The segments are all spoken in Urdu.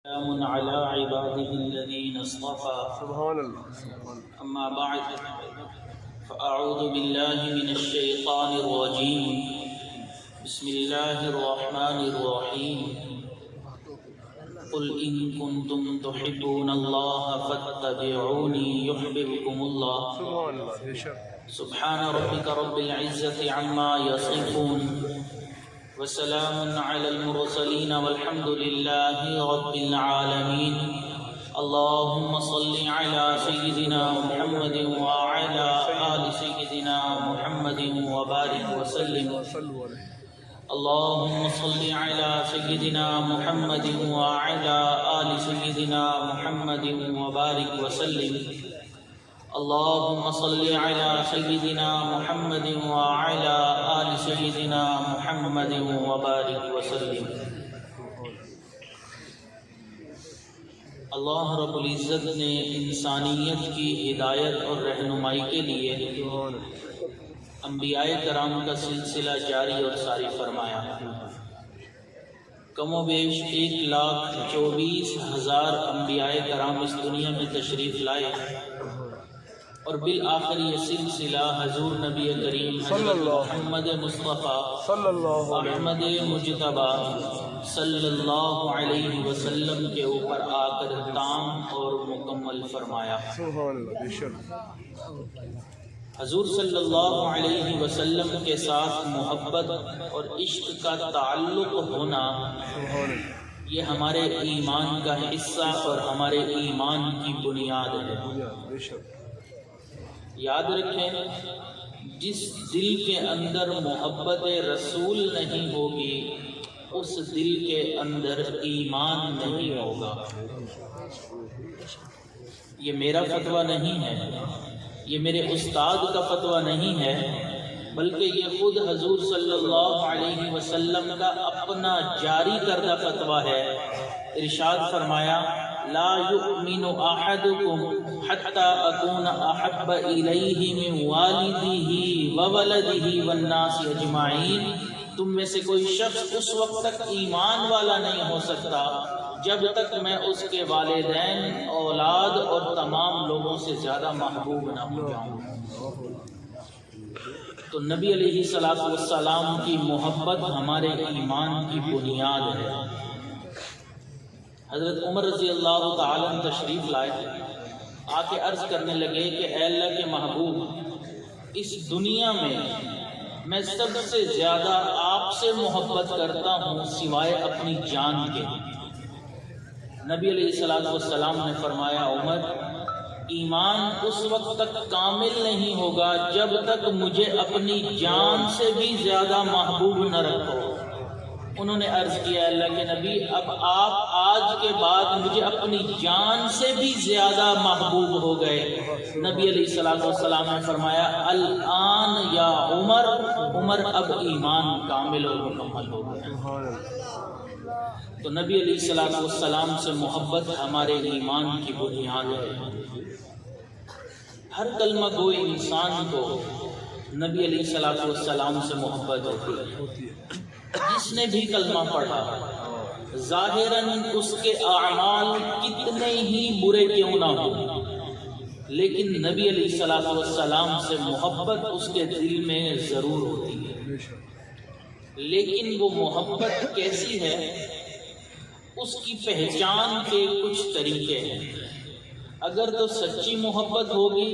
سلام على عباده الذين اصطفى سبحان اللہ أما بعد فأعوذ بالله من الشيطان الرجيم بسم الله الرحمن الرحيم قل إن كنتم تحبون الله فاتبعوني يحببكم الله سبحان اللہ بے شک سبحان ربك رب العزة عما يصفون وسلام على المرسلين والحمد لله رب العالمين اللهم صل على سيدنا محمد وعلى آل سيدنا محمد وبارك وسلم صلوا علیہ اللهم صل على سيدنا محمد وعلى آل سيدنا محمد وبارك وسلم اللهم صل على سيدنا محمد وعلى آل سيدنا محمد وبارك وسلم اللہ رب العزت نے انسانیت کی ہدایت اور رہنمائی کے لیے سبحان اللہ انبیاء کرام کا سلسلہ جاری اور ساری فرمایا۔ کم و بیش 1,24,000 انبیاء کرام اس دنیا میں تشریف لائے اور بالآخر یہ سلسلہ حضور نبی کریم صلی اللہ محمد مصطفیٰ صلی اللہ علیہ احمد مجتبیٰ صلی اللہ علیہ وسلم کے اوپر آ کر تام اور مکمل فرمایا۔ سبحان اللہ بے شک حضور صلی اللہ علیہ وسلم کے ساتھ محبت اور عشق کا تعلق ہونا سبحان اللہ یہ ہمارے ایمان کا حصہ اور ہمارے ایمان کی بنیاد ہے۔ بے شک یاد رکھیں، جس دل کے اندر محبت رسول نہیں ہوگی اس دل کے اندر ایمان نہیں ہوگا۔ یہ میرا فتویٰ نہیں ہے، یہ میرے استاد کا فتویٰ نہیں ہے، بلکہ یہ خود حضور صلی اللہ علیہ وسلم کا اپنا جاری کردہ فتویٰ ہے۔ ارشاد فرمایا لا یؤمن احدکم حتی اکون احب الیہ من والدہ وولدہ والناس اجمعین، تم میں سے کوئی شخص اس وقت تک ایمان والا نہیں ہو سکتا جب تک میں اس کے والدین، اولاد اور تمام لوگوں سے زیادہ محبوب نہ ہو جاؤں۔ تو نبی علیہ الصلوۃ والسلام کی محبت ہمارے ایمان کی بنیاد ہے۔ حضرت عمر رضی اللہ تعالیٰ عنہ تشریف لائے، آ کے عرض کرنے لگے کہ اے اللہ کے محبوب، اس دنیا میں سب سے زیادہ آپ سے محبت کرتا ہوں سوائے اپنی جان کے۔ نبی علیہ الصلوۃ والسلام نے فرمایا عمر، ایمان اس وقت تک کامل نہیں ہوگا جب تک مجھے اپنی جان سے بھی زیادہ محبوب نہ رکھو۔ انہوں نے عرض کیا اللہ کے نبی، اب آپ آج کے بعد مجھے اپنی جان سے بھی زیادہ محبوب ہو گئے۔ نبی علیہ الصلوۃ والسلام نے فرمایا الآن یا عمر، عمر اب ایمان کامل اور مکمل ہو گیا۔ سبحان اللہ تو نبی علیہ الصلوۃ والسلام سے محبت ہمارے ایمان کی بنیاد ہے۔ ہر کلمہ گوئی انسان کو نبی علیہ الصلوۃ والسلام سے محبت ہوتی ہے۔ جس نے بھی کلمہ پڑھا ظاہراً اس کے اعمال کتنے ہی برے کیوں نہ ہوں، لیکن نبی علیہ الصلوۃ والسلام سے محبت اس کے دل میں ضرور ہوتی ہے۔ بے شک لیکن وہ محبت کیسی ہے، اس کی پہچان کے کچھ طریقے ہیں۔ اگر تو سچی محبت ہوگی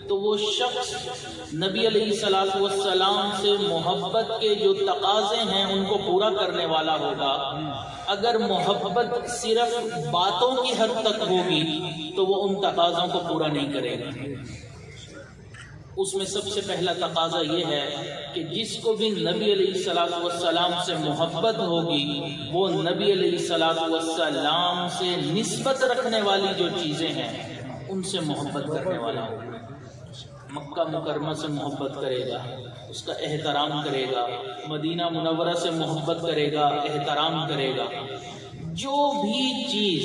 تو وہ شخص نبی علیہ الصلوۃ والسلام سے محبت کے جو تقاضے ہیں ان کو پورا کرنے والا ہوگا۔ اگر محبت صرف باتوں کی حد تک ہوگی تو وہ ان تقاضوں کو پورا نہیں کرے گا۔ اس میں سب سے پہلا تقاضا یہ ہے کہ جس کو بھی نبی علیہ الصلوۃ والسلام سے محبت ہوگی وہ نبی علیہ الصلوۃ والسلام سے نسبت رکھنے والی جو چیزیں ہیں ان سے محبت کرنے والا ہوگا۔ مکہ مکرمہ سے محبت کرے گا، اس کا احترام کرے گا، مدینہ منورہ سے محبت کرے گا، احترام کرے گا۔ جو بھی چیز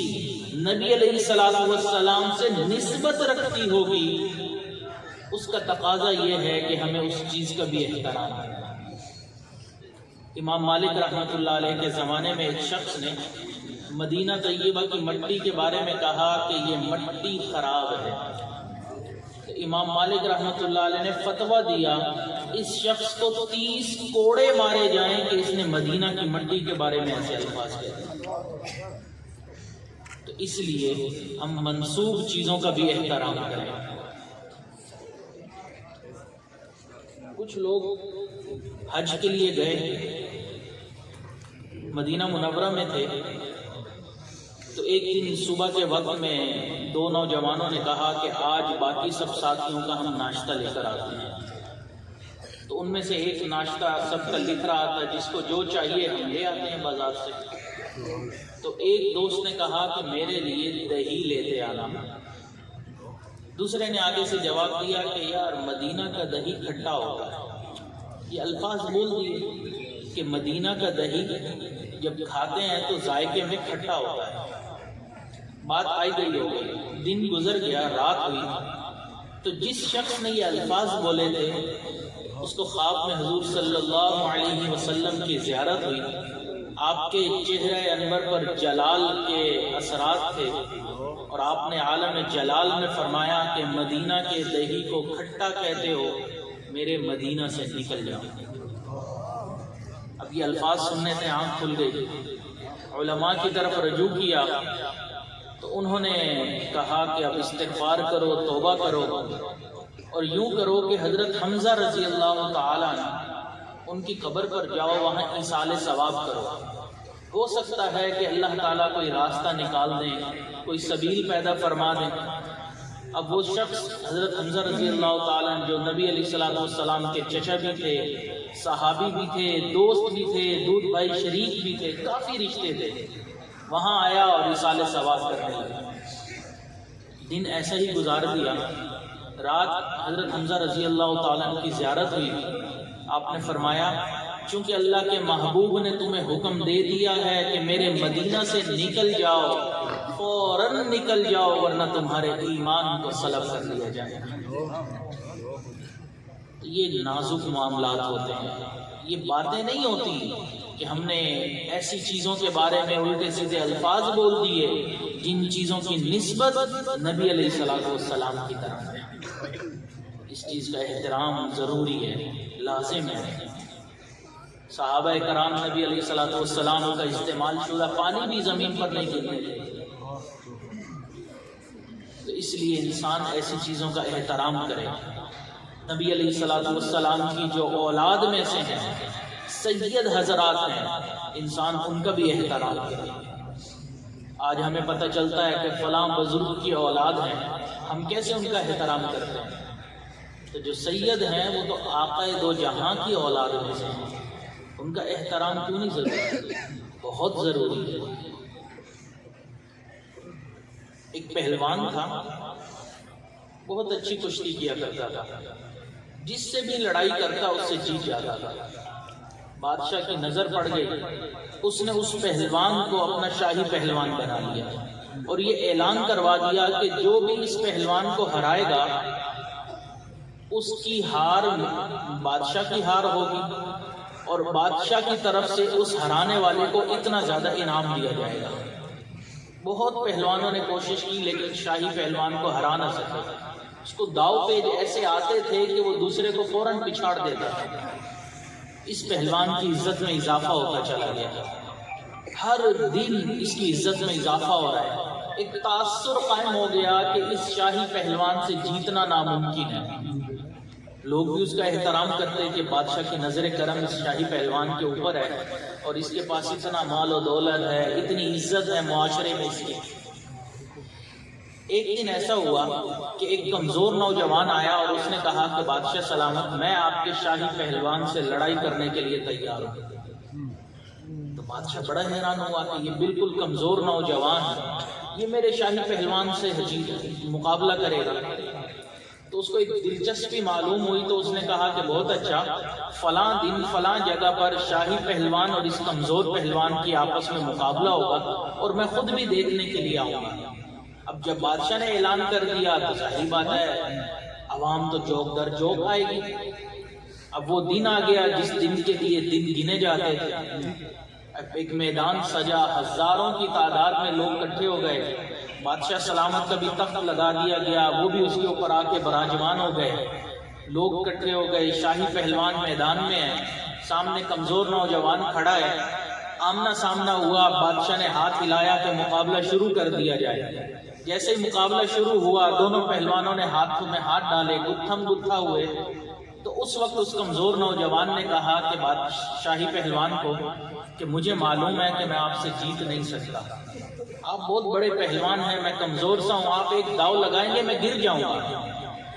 نبی علیہ الصلوۃ والسلام سے نسبت رکھتی ہوگی اس کا تقاضا یہ ہے کہ ہمیں اس چیز کا بھی احترام کرنا۔ امام مالک رحمۃ اللہ علیہ کے زمانے میں ایک شخص نے مدینہ طیبہ کی مٹی کے بارے میں کہا کہ یہ مٹی خراب ہے، تو امام مالک رحمۃ اللہ علیہ نے فتویٰ دیا اس شخص کو 30 کوڑے مارے جائیں کہ اس نے مدینہ کی مٹی کے بارے میں ایسے الفاظ کہے۔ تو اس لیے ہم منسوب چیزوں کا بھی احترام کریں۔ کچھ لوگ حج کے لیے گئے، مدینہ منورہ میں تھے، تو ایک دن صبح کے وقت میں دو نوجوانوں نے کہا کہ آج باقی سب ساتھیوں کا ہم ناشتہ لے کر آتے ہیں۔ تو ان میں سے ایک ناشتہ سب کا لکھ رہا تھا، جس کو جو چاہیے ہم لے آتے ہیں بازار سے۔ تو ایک دوست نے کہا کہ میرے لیے دہی لیتے آنا۔ دوسرے نے آگے سے جواب دیا کہ یار مدینہ کا دہی کھٹا ہوتا ہے۔ یہ الفاظ بول دیے کہ مدینہ کا دہی جب کھاتے ہیں تو ذائقے میں کھٹا ہوتا ہے۔ بات آئی گئی ہو گئی، دن گزر گیا، رات ہوئی، تو جس شخص نے یہ الفاظ بولے تھے اس کو خواب میں حضور صلی اللہ علیہ وسلم کی زیارت ہوئی۔ آپ کے چہرہ انور پر جلال کے اثرات تھے، اور آپ نے عالم جلال میں فرمایا کہ مدینہ کے دہی کو کھٹا کہتے ہو، میرے مدینہ سے نکل جاؤ۔ اب یہ الفاظ سننے سے آنکھ کھل گئی، علماء کی طرف رجوع کیا تو انہوں نے کہا کہ اب استغفار کرو، توبہ کرو، اور یوں کرو کہ حضرت حمزہ رضی اللہ تعالی عنہ ان کی قبر پر جاؤ، وہاں ایصال ثواب کرو۔ ہو سکتا ہے کہ اللہ تعالیٰ کوئی راستہ نکال دیں، کوئی سبیل پیدا فرما دیں۔ اب وہ شخص حضرت حمزہ رضی اللہ تعالیٰ عنہ جو نبی علیہ الصلوۃ والسلام کے چچا بھی تھے، صحابی بھی تھے، دوست بھی تھے، دودھ بھائی شریک بھی تھے، کافی رشتے تھے، وہاں آیا اور ایصال ثواب کرنے لگا۔ دن ایسا ہی گزار دیا، رات حضرت حمزہ رضی اللہ تعالیٰ عنہ کی زیارت ہوئی۔ آپ نے فرمایا چونکہ اللہ کے محبوب نے تمہیں حکم دے دیا ہے کہ میرے مدینہ سے نکل جاؤ، فوراً نکل جاؤ ورنہ تمہارے ایمان کو سلب کر لیا جائے گا۔ یہ نازک معاملات ہوتے ہیں، یہ باتیں نہیں ہوتی کہ ہم نے ایسی چیزوں کے بارے میں الٹے سیدھے الفاظ بول دیے جن چیزوں کی نسبت نبی علیہ الصلوۃ والسلام کی طرف ہے۔ اس چیز کا احترام ضروری ہے، لازم ہے۔ صحابہ کرام نبی علیہ الصلوۃ والسلام کا استعمال شدہ پانی بھی زمین پر نہیں گرنے دیتے، تو اس لیے انسان ایسی چیزوں کا احترام کرے۔ نبی علیہ الصلوۃ والسلام کی جو اولاد میں سے ہیں، سید حضرات ہیں، انسان ان کا بھی احترام کرے۔ آج ہمیں پتہ چلتا ہے کہ فلاں بزرگ کی اولاد ہیں، ہم کیسے ان کا احترام کرتے ہیں؟ تو جو سید ہیں وہ تو آقا دو جہاں کی اولاد میں سے ہیں، ان کا احترام کیوں نہیں ضروری؟ بہت ضروری ہے۔ ایک پہلوان تھا، بہت اچھی کشتی کیا کرتا تھا، جس سے بھی لڑائی کرتا اس سے جیت جاتا تھا۔ بادشاہ کی نظر پڑ گئی، اس نے اس پہلوان کو اپنا شاہی پہلوان بنا لیا اور یہ اعلان کروا دیا کہ جو بھی اس پہلوان کو ہرائے گا اس کی ہار بادشاہ کی ہار ہوگی، اور بادشاہ کی طرف سے اس ہرانے والے کو اتنا زیادہ انعام دیا جائے گا۔ بہت پہلوانوں نے کوشش کی لیکن شاہی پہلوان کو ہرا نہ سکے۔ اس کو داؤ پیچ ایسے آتے تھے کہ وہ دوسرے کو فوراً پچھاڑ دیتا تھا۔ اس پہلوان کی عزت میں اضافہ ہوتا چلا گیا، ہر دن اس کی عزت میں اضافہ ہو رہا ہے۔ ایک تاثر قائم ہو گیا کہ اس شاہی پہلوان سے جیتنا ناممکن ہے۔ لوگ بھی اس کا احترام کرتے کہ بادشاہ کی نظر کرم اس شاہی پہلوان کے اوپر ہے اور اس کے پاس اتنا مال و دولت ہے، اتنی عزت ہے معاشرے میں اس کی۔ ایک دن ایسا ہوا کہ ایک کمزور نوجوان آیا اور اس نے کہا کہ بادشاہ سلامت، میں آپ کے شاہی پہلوان سے لڑائی کرنے کے لیے تیار ہوں۔ تو بادشاہ بڑا حیران ہوا کہ یہ بالکل کمزور نوجوان ہے، یہ میرے شاہی پہلوان سے مقابلہ کرے گا۔ تو اس کو ایک دلچسپی معلوم ہوئی تو اس نے کہا کہ بہت اچھا، فلاں دن فلاں جگہ پر شاہی پہلوان اور اس کمزور پہلوان کی آپس میں مقابلہ ہوگا اور میں خود بھی دیکھنے کے لیے آؤں گا۔ اب جب بادشاہ نے اعلان کر دیا تو ظاہر بات ہے عوام تو جوک در جوک آئے گی۔ اب وہ دن آ گیا جس دن کے لیے دن گنے جاتے تھے۔ ایک میدان سجا، ہزاروں کی تعداد میں لوگ اکٹھے ہو گئے، بادشاہ سلامت کا بھی تخت لگا دیا گیا، وہ بھی اس کے اوپر آ کے براجمان ہو گئے، لوگ اکٹھے ہو گئے، شاہی پہلوان میدان میں ہے، سامنے کمزور نوجوان کھڑا ہے، آمنا سامنا ہوا، بادشاہ نے ہاتھ ہلایا کہ مقابلہ شروع کر دیا جائے۔ جیسے ہی مقابلہ شروع ہوا، دونوں پہلوانوں نے ہاتھوں میں ہاتھ ڈالے، گتھم گتھا ہوئے، تو اس وقت اس کمزور نوجوان نے کہا کہ شاہی پہلوان کو کہ مجھے معلوم ہے کہ میں آپ سے جیت نہیں سکتا، آپ بہت بڑے پہلوان ہیں، میں کمزور سا ہوں، آپ ایک داؤ لگائیں گے میں گر جاؤں گا،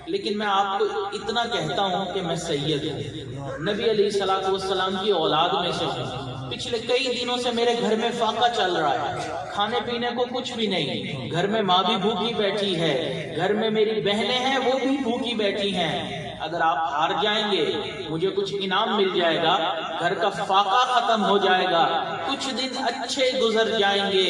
لیکن میں آپ کو اتنا کہتا ہوں کہ میں سید ہوں، نبی علیہ الصلوۃ والسلام کی اولاد میں سے ہوں، پچھلے کئی دنوں سے میرے گھر میں فاقہ چل رہا ہے، کھانے پینے کو کچھ بھی نہیں، گھر میں ماں بھی بھوکی بیٹھی ہے، گھر میں میری بہنیں ہیں وہ بھی بھوکی بیٹھی ہیں، اگر آپ ہار جائیں گے مجھے کچھ انعام مل جائے گا، گھر کا فاقہ ختم ہو جائے گا، کچھ دن اچھے گزر جائیں گے۔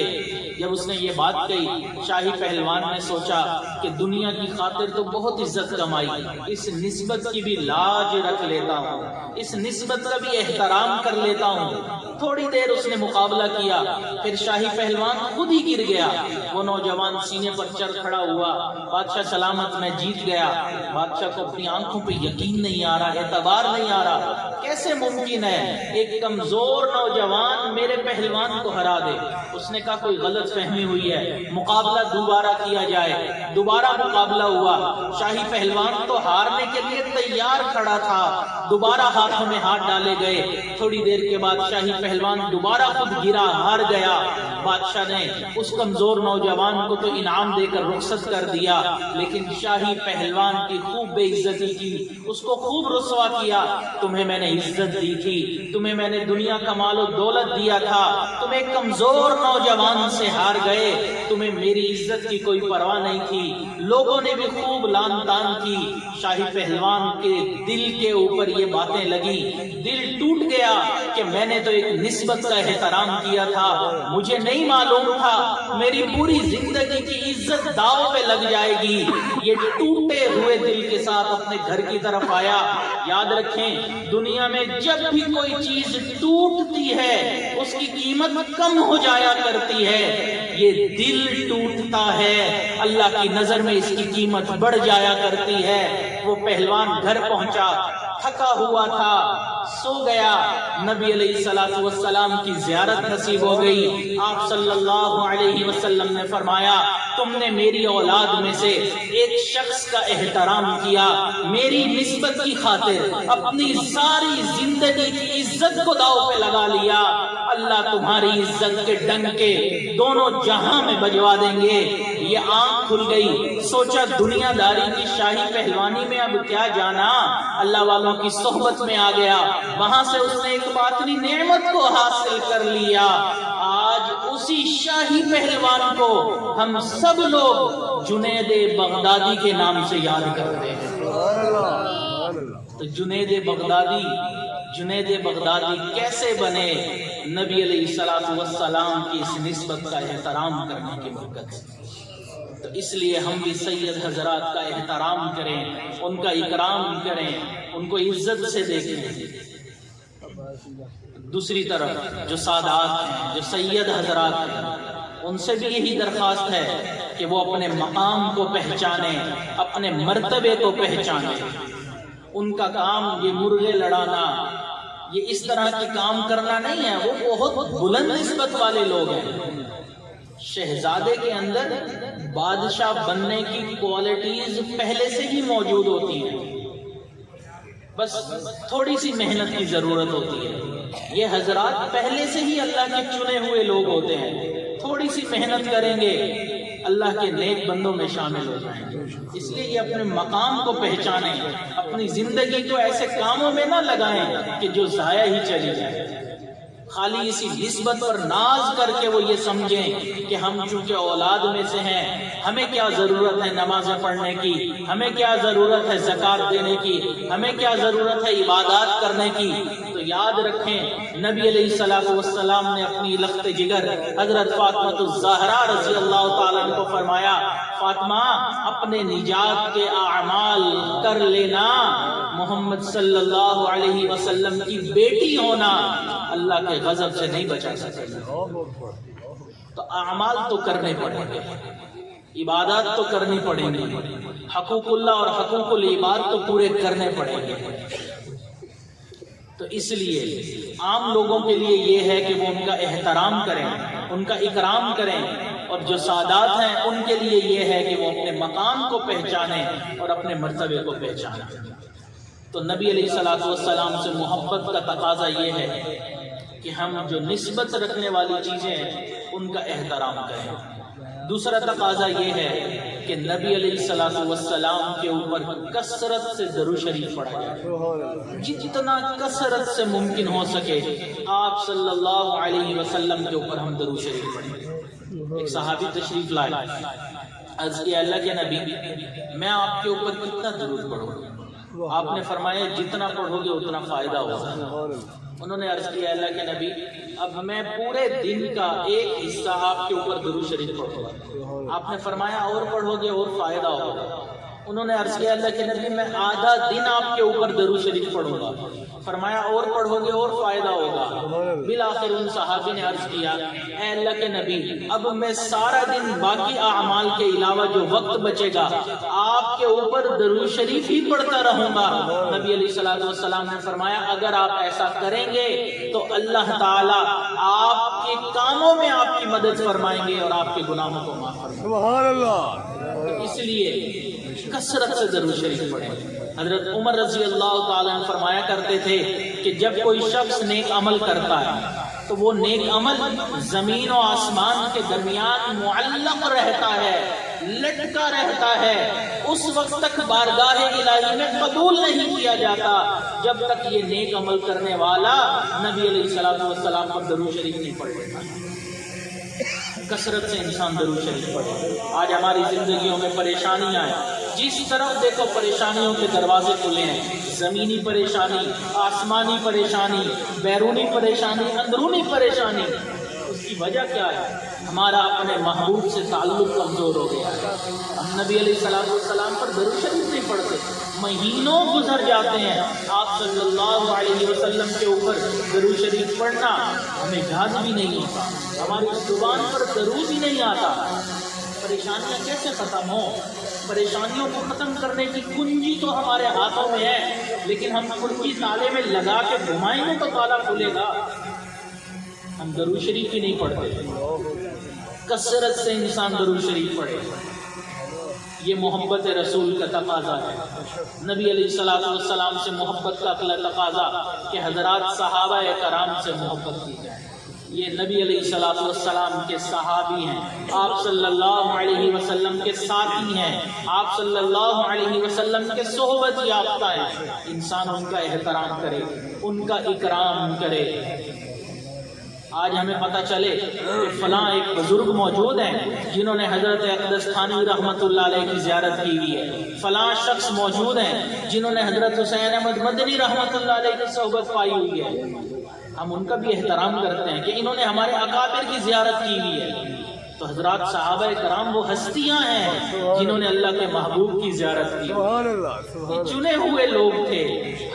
جب اس نے یہ بات کہی، شاہی پہلوان نے سوچا کہ دنیا کی خاطر تو بہت عزت کمائی، اس نسبت کی بھی لاج رکھ لیتا ہوں، اس نسبت کا بھی احترام کر لیتا ہوں۔ تھوڑی دیر اس نے مقابلہ کیا، پھر شاہی پہلوان خود ہی گر گیا، وہ نوجوان سینے پر چڑھ کھڑا ہوا، بادشاہ سلامت میں جیت گیا۔ بادشاہ کو اپنی آنکھوں پہ یقین نہیں آ رہا، اعتبار نہیں آ رہا، کیسے ممکن ہے ایک کمزور نوجوان میرے پہلوان کو ہرا دے؟ اس نے کہا کوئی غلط فہمی ہوئی ہے، مقابلہ دوبارہ کیا جائے۔ دوبارہ مقابلہ ہوا، شاہی پہلوان تو ہارنے کے لیے تیار کھڑا تھا، دوبارہ ہاتھوں میں ہاتھ ڈالے گئے، تھوڑی دیر کے بعد شاہی پہلوان دوبارہ خود گرا، ہار گیا۔ بادشاہ نے اس کمزور نوجوان کو تو انعام دے کر رخصت کر دیا، لیکن شاہی پہلوان کی خوب بے عزتی کی، اس کو خوب رسوا کیا۔ تمہیں میں نے عزت دی تھی، تمہیں میں نے دنیا کا مال و دولت دیا تھا، تم ایک کمزور نوجوان سے ہار گئے، تمہیں میری عزت کی کوئی پرواہ نہیں تھی۔ لوگوں نے بھی خوب لان تان کی۔ شاہی پہلوان کے دل کے اوپر یہ باتیں لگی، دل ٹوٹ گیا کہ میں نے تو ایک نسبت کا احترام کیا تھا، مجھے نہیں معلوم تھا میری پوری زندگی کی عزت داؤ پہ لگ جائے گی۔ یہ ٹوٹے ہوئے دل کے ساتھ اپنے گھر کی طرف آیا۔ یاد رکھیں، دنیا میں جب بھی کوئی چیز ٹوٹتی ہے اس کی قیمت کم ہو جایا کرتی ہے، یہ دل ٹوٹتا ہے اللہ کی نظر میں اس کی قیمت بڑھ جایا کرتی ہے۔ وہ پہلوان گھر پہنچا، تھکا ہوا تھا، سو گیا۔ نبی علیہ الصلوۃ والسلام کی زیارت نصیب ہو گئی۔ آپ صلی اللہ علیہ وسلم نے فرمایا، تم نے میری اولاد میں سے ایک شخص کا احترام کیا، میری نسبت کی خاطر اپنی ساری زندگی کی عزت کو داؤ پہ لگا لیا، اللہ تمہاری عزت کے ڈنکے دونوں جہاں میں بجوا دیں گے۔ یہ آنکھ کھل گئی، سوچا دنیا داری کی شاہی پہلوانی میں اب کیا جانا، اللہ والوں کی صحبت میں آ گیا، وہاں سے اس نے ایک باطنی نعمت کو حاصل کر لیا۔ آج اسی شاہی پہلوان کو ہم سب لوگ جنید بغدادی کے نام سے یاد کرتے ہیں۔ تو جنید بغدادی کیسے بنے؟ نبی علیہ الصلوۃ والسلام کی اس نسبت کا احترام کرنے کی برکت سے۔ تو اس لیے ہم بھی سید حضرات کا احترام کریں، ان کا اکرام کریں، ان کو عزت سے دیکھیں۔ دوسری طرف جو سادات ہیں، جو سید حضرات ہیں، ان سے بھی یہی درخواست ہے کہ وہ اپنے مقام کو پہچانیں، اپنے مرتبے کو پہچانیں۔ ان کا کام یہ مرغے لڑانا، یہ اس طرح کے کام کرنا نہیں ہے، وہ بہت بلند نسبت والے لوگ ہیں۔ شہزادے کے اندر بادشاہ بننے کی کوالٹیز پہلے سے ہی موجود ہوتی ہیں، بس تھوڑی سی محنت کی ضرورت ہوتی ہے۔ یہ حضرات پہلے سے ہی اللہ کے چنے ہوئے لوگ ہوتے ہیں، تھوڑی سی محنت کریں گے اللہ کے نیک بندوں میں شامل ہو جائیں گے۔ اس لیے یہ اپنے مقام کو پہچانیں، اپنی زندگی کو ایسے کاموں میں نہ لگائیں کہ جو ضائع ہی چلی جائے۔ خالی اسی نسبت پر ناز کر کے وہ یہ سمجھیں کہ ہم چونکہ اولاد میں سے ہیں، ہمیں کیا ضرورت ہے نمازیں پڑھنے کی، ہمیں کیا ضرورت ہے زکوٰۃ دینے کی، ہمیں کیا ضرورت ہے عبادات کرنے کی۔ تو یاد رکھیں، نبی علیہ الصلوۃ والسلام نے اپنی لخت جگر حضرت فاطمہ الزہرا رضی اللہ تعالیٰ عنہ کو فرمایا، فاطمہ اپنے نجات کے اعمال کر لینا، محمد صلی اللہ علیہ وسلم کی بیٹی ہونا اللہ کے غضب سے نہیں بچا سکے گا۔ تو اعمال تو کرنے پڑیں گے، عبادات تو کرنی پڑیں گی، حقوق اللہ اور حقوق العباد تو پورے کرنے پڑیں گے۔ تو اس لیے عام لوگوں کے لیے یہ ہے کہ وہ ان کا احترام کریں، ان کا اکرام کریں، اور جو سادات ہیں ان کے لیے یہ ہے کہ وہ اپنے مقام کو پہچانیں اور اپنے مرتبے کو پہچانیں۔ تو نبی علیہ الصلوۃ والسلام سے محبت کا تقاضا یہ ہے کہ ہم جو نسبت رکھنے والی چیزیں ہیں ان کا احترام کریں۔ دوسرا تقاضا یہ ہے کہ نبی علیہ الصلوۃ والسلام کے اوپر کثرت سے درود شریف پڑھا جائے، جتنا کثرت سے ممکن ہو سکے آپ صلی اللہ علیہ وسلم کے اوپر ہم درود شریف پڑھیں۔ ایک صحابی تشریف لائے، عرض کیا اللہ کے نبی میں آپ کے اوپر کتنا درود پڑھوں؟ آپ نے فرمایا جتنا پڑھو گے اتنا فائدہ ہوگا۔ انہوں نے عرض کیا اللہ کے نبی اب میں پورے دن کا ایک حصہ آپ کے اوپر درود شریف پڑھوں گا۔ آپ نے فرمایا اور پڑھو گے اور فائدہ ہوگا۔ انہوں نے عرض کیا اللہ کے نبی میں آدھا دن آپ کے اوپر درود شریف پڑھوں گا۔ فرمایا اور پڑھو گے اور فائدہ ہوگا۔ بالآخر ان صحابی نے عرض کیا اے اللہ کے نبی اب میں سارا دن باقی اعمال کے علاوہ جو وقت بچے گا آپ کے اوپر درود شریف ہی پڑھتا رہوں گا۔ نبی علیہ الصلوۃ والسلام نے فرمایا اگر آپ ایسا کریں گے تو اللہ تعالیٰ آپ کے کاموں میں آپ کی مدد فرمائیں گے اور آپ کے گناہوں کو معاف فرمائیں گے۔ سبحان اللہ۔ اس لیے کثرت سے درود شریف پڑھیں۔ حضرت عمر رضی اللہ تعالیٰ عنہ فرمایا کرتے تھے کہ جب کوئی شخص نیک عمل کرتا ہے تو وہ نیک عمل زمین و آسمان کے درمیان معلق رہتا ہے، لٹکا رہتا ہے، اس وقت تک بارگاہ الہی میں قبول نہیں کیا جاتا جب تک یہ نیک عمل کرنے والا نبی علیہ الصلوۃ والسلام پر درود شریف نہیں پڑھ لیتا۔ کثرت سے انسان درود شریف پڑھے۔ آج ہماری زندگیوں میں پریشانیاں ہیں، جس طرف دیکھو پریشانیوں کے دروازے کھلے ہیں، زمینی پریشانی، آسمانی پریشانی، بیرونی پریشانی، اندرونی پریشانی۔ اس کی وجہ کیا ہے؟ ہمارا اپنے محبوب سے تعلق کمزور ہو گیا ہے۔ ہم نبی علیہ الصلوۃ والسلام پر درود شریف نہیں پڑھتے، مہینوں گزر جاتے ہیں آپ صلی اللہ علیہ وسلم کے اوپر درود شریف پڑھنا ہمیں یاد بھی نہیں ہوتا، ہماری زبان پر درود ہی نہیں آتا۔ پریشانیاں کیسے ختم ہوں؟ پریشانیوں کو ختم کرنے کی کنجی تو ہمارے ہاتھوں میں ہے، لیکن ہم کنجی تالے میں لگا کے گھمائیں گے تو تالا کھلے گا۔ ہم درود شریف ہی نہیں پڑھتے۔ کثرت سے انسان درود شریف پڑھے، یہ محبت رسول کا تقاضا ہے۔ نبی علیہ الصلوۃ والسلام سے محبت کا اگلا تقاضا کہ حضرات صحابہ کرام سے محبت کی جائے۔ یہ نبی علیہ الصلوۃ والسلام کے صحابی ہیں، آپ صلی اللہ علیہ وسلم کے ساتھی ہیں، آپ صلی اللہ علیہ وسلم کے صحبت یافتہ ہیں۔ انسان ان کا احترام کرے، ان کا اکرام کرے۔ آج ہمیں پتہ چلے کہ فلاں ایک بزرگ موجود ہیں جنہوں نے حضرت اقدس تھانوی رحمۃ اللہ علیہ کی زیارت کی ہوئی ہے، فلاں شخص موجود ہیں جنہوں نے حضرت حسین احمد مدنی رحمۃ اللہ علیہ کی صحبت پائی ہوئی ہے۔ ہم ان کا بھی احترام کرتے ہیں کہ انہوں نے ہمارے اکابر کی زیارت کی ہوئی ہے۔ تو حضرات صحابہ کرام وہ ہستیاں ہیں جنہوں نے اللہ کے محبوب کی زیارت کی۔ یہ چنے ہوئے لوگ تھے،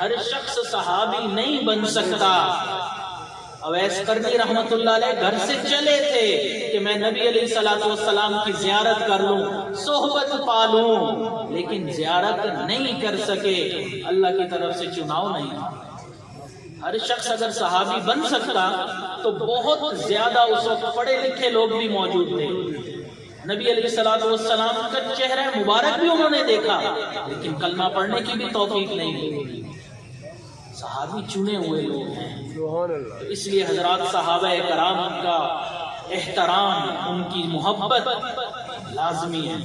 ہر شخص صحابی نہیں بن سکتا۔ اویس کرنی رحمت اللہ علیہ گھر سے چلے تھے کہ میں نبی علیہ الصلوۃ والسلام کی زیارت کر لوں، صحبت پالوں، لیکن زیارت نہیں کر سکے، اللہ کی طرف سے چناؤ نہیں۔ ہر شخص اگر صحابی بن سکتا تو بہت زیادہ اس وقت پڑھے لکھے لوگ بھی موجود تھے۔ نبی علیہ الصلوۃ والسلام کا چہرہ مبارک بھی انہوں نے دیکھا، لیکن کلمہ پڑھنے کی بھی توفیق نہیں ہوئی۔ صحابی چنے ہوئے لوگ ہیں، اس لیے حضرات صحابہ کرام کا احترام، ان کی محبت لازمی ہے۔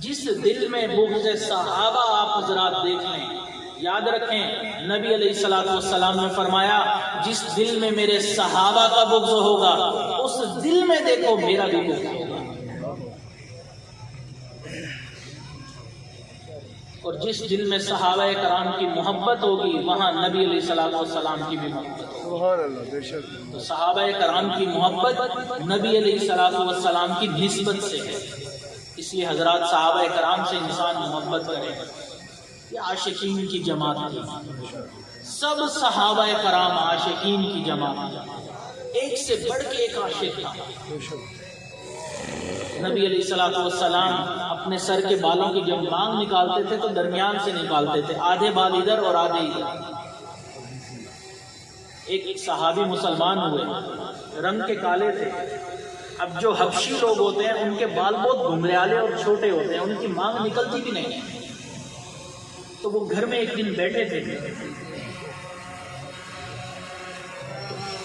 جس دل میں بغض صحابہ آپ حضرات دیکھ لیں، یاد رکھیں نبی علیہ الصلوۃ والسلام نے فرمایا جس دل میں میرے صحابہ کا بغض ہوگا اس دل میں دیکھو میرا بھی بغض ہوگا، اور جس دل میں صحابہ کرام کی محبت ہوگی وہاں نبی علیہ الصلوۃ والسلام کی بھی محبت ہوگی۔ تو صحابہ کرام کی محبت نبی علیہ الصلوۃ والسلام کی نسبت سے ہے، اس لیے حضرات صحابہ کرام سے انسان محبت کرے۔ یہ عاشقین کی جماعت تھی، سب صحابہ کرام عاشقین کی جماعت، ایک سے بڑھ کے ایک عاشق تھا۔ نبی علیہ الصلوۃ والسلام اپنے سر کے بالوں کی جب مانگ نکالتے تھے تو درمیان سے نکالتے تھے، آدھے بال ادھر اور آدھے ادھر۔ ایک صحابی مسلمان ہوئے، رنگ کے کالے تھے۔ اب جو حبشی لوگ ہوتے ہیں ان کے بال بہت گھنگریالے اور چھوٹے ہوتے ہیں، ان کی مانگ نکلتی بھی نہیں۔ تو وہ گھر میں ایک دن بیٹھے تھے،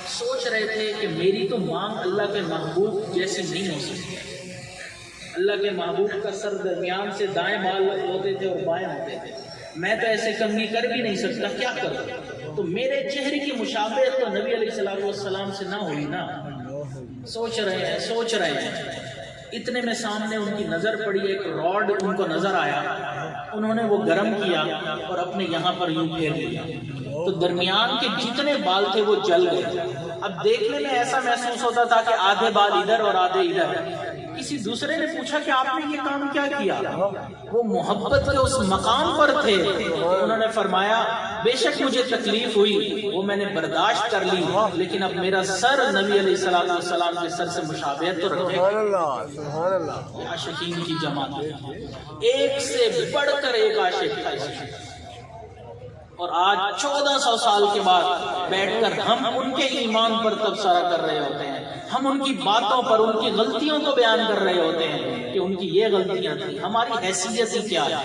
سوچ رہے تھے کہ میری تو مانگ اللہ کے محبوب جیسی نہیں ہو سکتی۔ اللہ کے محبوب کا سر درمیان سے دائیں بال ہوتے تھے اور بائیں ہوتے تھے، میں تو ایسے کنگھی کر بھی نہیں سکتا، کیا کروں؟ تو میرے چہرے کی مشابہت تو نبی علیہ الصلوۃ والسلام سے نہ ہوئی نا۔ سوچ رہے ہیں اتنے میں سامنے ان کی نظر پڑی، ایک راڈ ان کو نظر آیا، انہوں نے وہ گرم کیا اور اپنے یہاں پر یوں پھیر لیا، تو درمیان کے جتنے بال تھے وہ جل گئے۔ اب دیکھنے میں ایسا محسوس ہوتا تھا کہ آدھے بال ادھر اور آدھے ادھر۔ کسی دوسرے نے پوچھا کہ آپ نے یہ کام کیا کیا؟ وہ محبت کے اس مقام پر تھے، انہوں نے فرمایا بے شک مجھے تکلیف ہوئی، وہ میں نے برداشت کر لی، لیکن اب میرا سر نبی علیہ الصلوۃ والسلام کے سر سے مشابہت تو رکھے گا۔ عاشقین کی جماعت، ایک سے بڑھ کر ایک عاشق تھا۔ اور آج 1400 سال کے بعد بیٹھ کر ہم ان کے ایمان پر تبصرہ کر رہے ہوتے ہیں، ہم ان کی باتوں پر، ان کی غلطیوں کو بیان کر رہے ہوتے ہیں کہ ان کی یہ غلطیاں تھیں۔ ہماری حیثیت ہی کیا ہے؟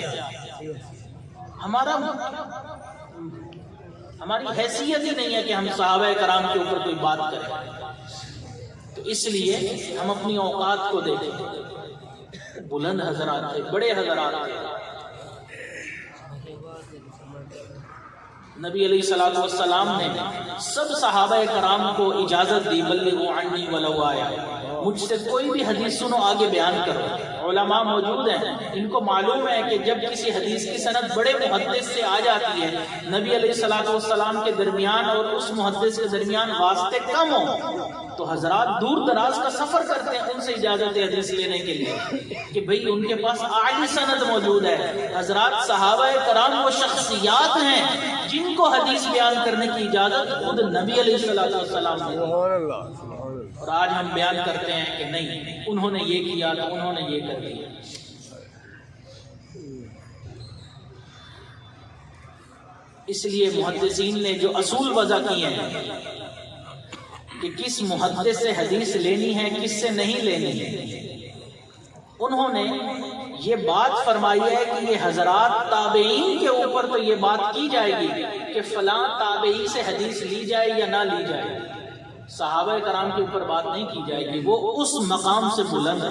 ہماری حیثیت ہی نہیں ہے کہ ہم صحابہ کرام کے اوپر کوئی بات کریں۔ تو اس لیے ہم اپنی اوقات کو دیکھیں۔ بلند حضرات تھے، بڑے حضرات تھے۔ نبی علیہ الصلوۃ والسلام نے سب صحابہ کرام کو اجازت دی، بلغوا عنی ولو آیا، مجھ سے کوئی بھی حدیث سنو، آگے بیان کرو۔ علماء موجود ہیں، ان کو معلوم ہے کہ جب کسی حدیث کی سند بڑے محدث سے آ جاتی ہے، نبی علیہ الصلوۃ والسلام کے درمیان اور اس محدث کے درمیان واسطے کم ہو، تو حضرات دور دراز کا سفر کرتے ہیں ان سے اجازت حدیث لینے کے لیے کہ بھئی ان کے پاس اعلی سند موجود ہے۔ حضرات صحابہ کرام وہ شخصیات ہیں جن کو حدیث بیان کرنے کی اجازت خود نبی علیہ الصلوۃ والسلام نے دی۔ اور آج ہم بیان کرتے ہیں کہ نہیں، انہوں نے یہ کیا تو انہوں نے یہ کر دیا۔ اس لیے محدثین نے جو اصول وضع کیے ہیں کہ کس محدث سے حدیث لینی ہے، کس سے نہیں لینی ہے، انہوں نے یہ بات فرمائی ہے کہ یہ حضرات تابعین کے اوپر تو یہ بات کی جائے گی کہ فلاں تابعی سے حدیث لی جائے یا نہ لی جائے، صحابہ کرام کے اوپر بات نہیں کی جائے گی، وہ اس مقام سے بلند ہے۔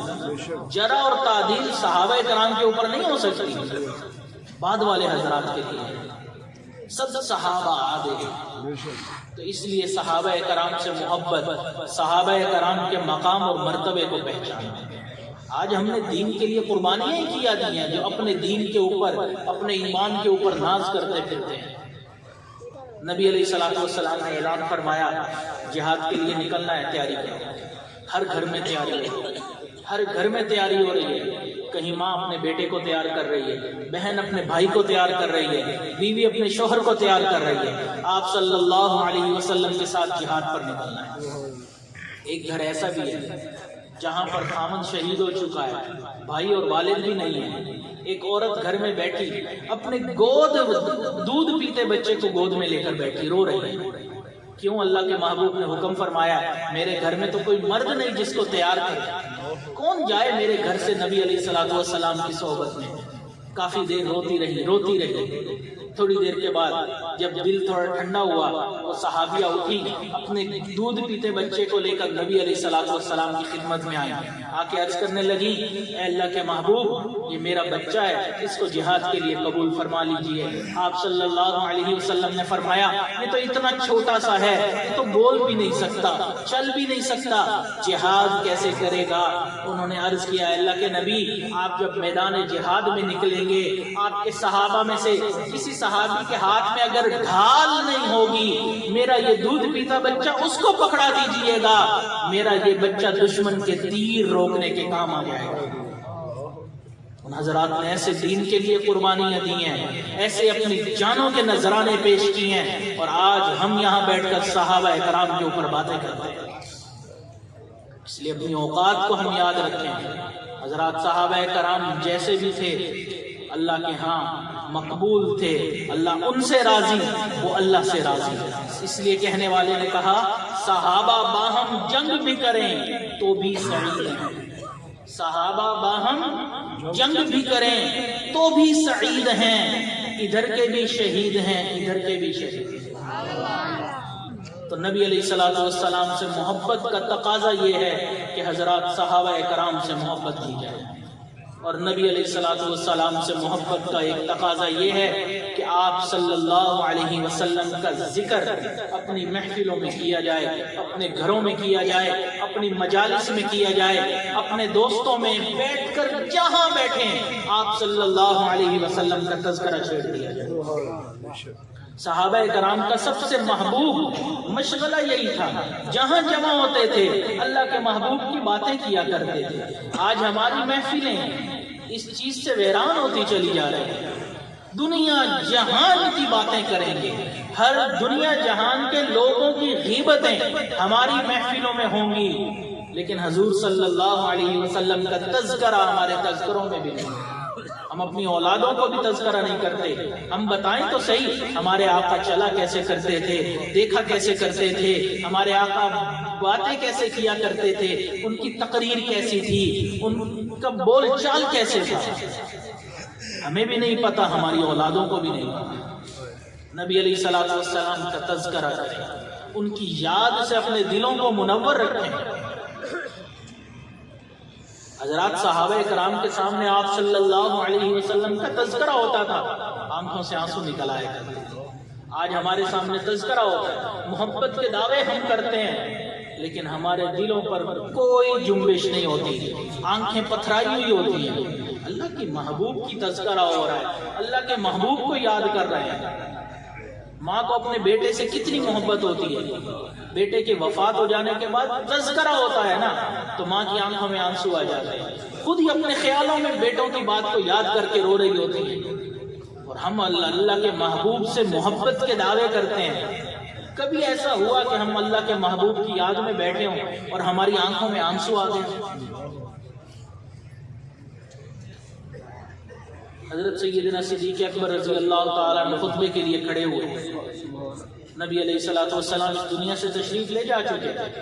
جرح اور تعدیل صحابہ کرام کے اوپر نہیں ہو سکتی، بعد والے حضرات کے لیے سب صحابہ آدھے۔ تو اس لیے صحابہ کرام سے محبت، صحابہ کرام کے مقام اور مرتبے کو پہچاننا۔ آج ہم نے دین کے لیے قربانیاں کیا دی ہیں، جو اپنے دین کے اوپر، اپنے ایمان کے اوپر ناز کرتے پھرتے ہیں۔ نبی علیہ الصلوۃ والسلام نے اعلان فرمایا جہاد کے لیے نکلنا ہے، تیاری کرو۔ ہر گھر میں تیاری ہے، ہر گھر میں تیاری ہو رہی ہے۔ کہیں ماں اپنے بیٹے کو تیار کر رہی ہے، بہن اپنے بھائی کو تیار کر رہی ہے، بیوی اپنے شوہر کو تیار کر رہی ہے۔ آپ صلی اللہ علیہ وسلم کے ساتھ جہاد پر نکلنا ہے۔ ایک گھر ایسا بھی ہے جہاں پر خامن شہید ہو چکا ہے، بھائی اور والد بھی نہیں ہے، ایک عورت گھر میں بیٹھی اپنے دودھ پیتے بچے کو گود میں لے کر بیٹھی، رو رہی ہے۔ کیوں؟ اللہ کے محبوب نے حکم فرمایا میرے گھر میں تو کوئی مرد نہیں جس کو تیار کرے، کون جائے میرے گھر سے نبی علیہ الصلوۃ والسلام کی صحبت میں۔ کافی دیر روتی رہی۔ تھوڑی دیر کے بعد جب دل تھوڑا ٹھنڈا ہوا، وہ صحابیہ اٹھی، اپنے دودھ پیتے بچے کو لے کر نبی علیہ الصلوۃ والسلام کی خدمت میں آئی، آ کے عرض کرنے لگی اے اللہ کے محبوب، یہ میرا بچہ ہے، اس کو جہاد کے لیے قبول فرما لیجئے۔ آپ صلی اللہ علیہ وسلم نے فرمایا یہ تو اتنا چھوٹا سا ہے، یہ تو بول بھی نہیں سکتا، چل بھی نہیں سکتا، جہاد کیسے کرے گا؟ انہوں نے عرض کیا اے اللہ کے نبی، آپ جب میدان جہاد میں نکلیں گے، آپ کے صحابہ میں سے کسی صحابی کے ہاتھ میں اگر ڈھال نہیں ہوگی، میرا یہ دودھ پیتا بچہ اس کو پکڑا دیجئے گا، میرا یہ بچہ دشمن کے تیر روکنے کے کام آ جائے گا۔ ان حضرات نے ایسے دین کے لیے قربانیاں دی ہیں، ایسے اپنی جانوں کے نذرانے پیش کی ہیں، اور آج ہم یہاں بیٹھ کر صحابہ کرام کے اوپر باتیں کرتے ہیں۔ اس لیے اپنی اوقات کو ہم یاد رکھیں۔ حضرات صحابہ کرام جیسے بھی تھے اللہ کے ہاں مقبول تھے، اللہ ان سے راضی، وہ اللہ سے راضی ہے۔ اس لیے کہنے والے نے کہا صحابہ باہم جنگ بھی کریں تو بھی سعید ہیں، صحابہ باہم جنگ بھی کریں تو بھی سعید ہیں، ادھر کے بھی شہید ہیں، ادھر کے بھی شہید ہیں۔ تو نبی علیہ الصلوۃ والسلام سے محبت کا تقاضا یہ ہے کہ حضرات صحابہ کرام سے محبت کی جائے، اور نبی علیہ الصلوۃ والسلام سے محبت کا ایک تقاضا یہ ہے کہ آپ صلی اللہ علیہ وسلم کا ذکر اپنی محفلوں میں کیا جائے، اپنے گھروں میں کیا جائے، اپنی مجالس میں کیا جائے، اپنے دوستوں میں بیٹھ کر جہاں بیٹھیں آپ صلی اللہ علیہ وسلم کا تذکرہ چھیڑ دیا جائے۔ صحابہ کرام کا سب سے محبوب مشغلہ یہی تھا، جہاں جمع ہوتے تھے اللہ کے محبوب کی باتیں کیا کرتے تھے۔ آج ہماری محفلیں اس چیز سے ویران ہوتی چلی جا رہی ہیں، دنیا جہان کی باتیں کریں گے، ہر دنیا جہان کے لوگوں کی غیبتیں ہماری محفلوں میں ہوں گی، لیکن حضور صلی اللہ علیہ وسلم کا تذکرہ ہمارے تذکروں میں بھی نہیں۔ ہم اپنی اولادوں کو بھی تذکرہ نہیں کرتے۔ ہم بتائیں تو صحیح ہمارے آقا چلا کیسے کرتے تھے، دیکھا کیسے کرتے تھے، ہمارے آقا باتیں کیسے کیا کرتے تھے، ان کی تقریر کیسی تھی، ان کا بول چال کیسے تھا، ہمیں بھی نہیں پتا، ہماری اولادوں کو بھی نہیں پتا۔ نبی علیہ الصلوۃ والسلام کا تذکرہ کریں، ان کی یاد سے اپنے دلوں کو منور رکھیں۔ حضرات صحابہ کرام کے سامنے آپ صلی اللہ علیہ وسلم کا تذکرہ ہوتا تھا، آنکھوں سے آنسو نکل آئے کرتے تھے۔ آج ہمارے سامنے تذکرہ ہوتا ہے، محبت کے دعوے ہم کرتے ہیں، لیکن ہمارے دلوں پر کوئی جنبش نہیں ہوتی، آنکھیں پتھرائی ہوئی ہوتی ہیں۔ اللہ کے محبوب کی تذکرہ ہو رہا ہے، اللہ کے محبوب کو یاد کر رہے ہیں۔ ماں کو اپنے بیٹے سے کتنی محبت ہوتی ہے، بیٹے کے وفات ہو جانے کے بعد تذکرہ ہوتا ہے نا، تو ماں کی آنکھوں میں آنسو آ جاتے ہیں، خود ہی اپنے خیالوں میں بیٹوں کی بات کو یاد کر کے رو رہی ہوتی ہے۔ اور ہم اللہ کے محبوب سے محبت کے دعوے کرتے ہیں۔ کبھی ایسا ہوا کہ ہم اللہ کے محبوب کی یاد میں بیٹھے ہوں اور ہماری آنکھوں میں آنسو آ گئے؟ حضرت سیدنا صدیق اکبر رضی اللہ تعالیٰ عنہ خطبے کے لیے کھڑے ہوئے، نبی علیہ الصلوۃ والسلام اس دنیا سے تشریف لے جا چکے تھے۔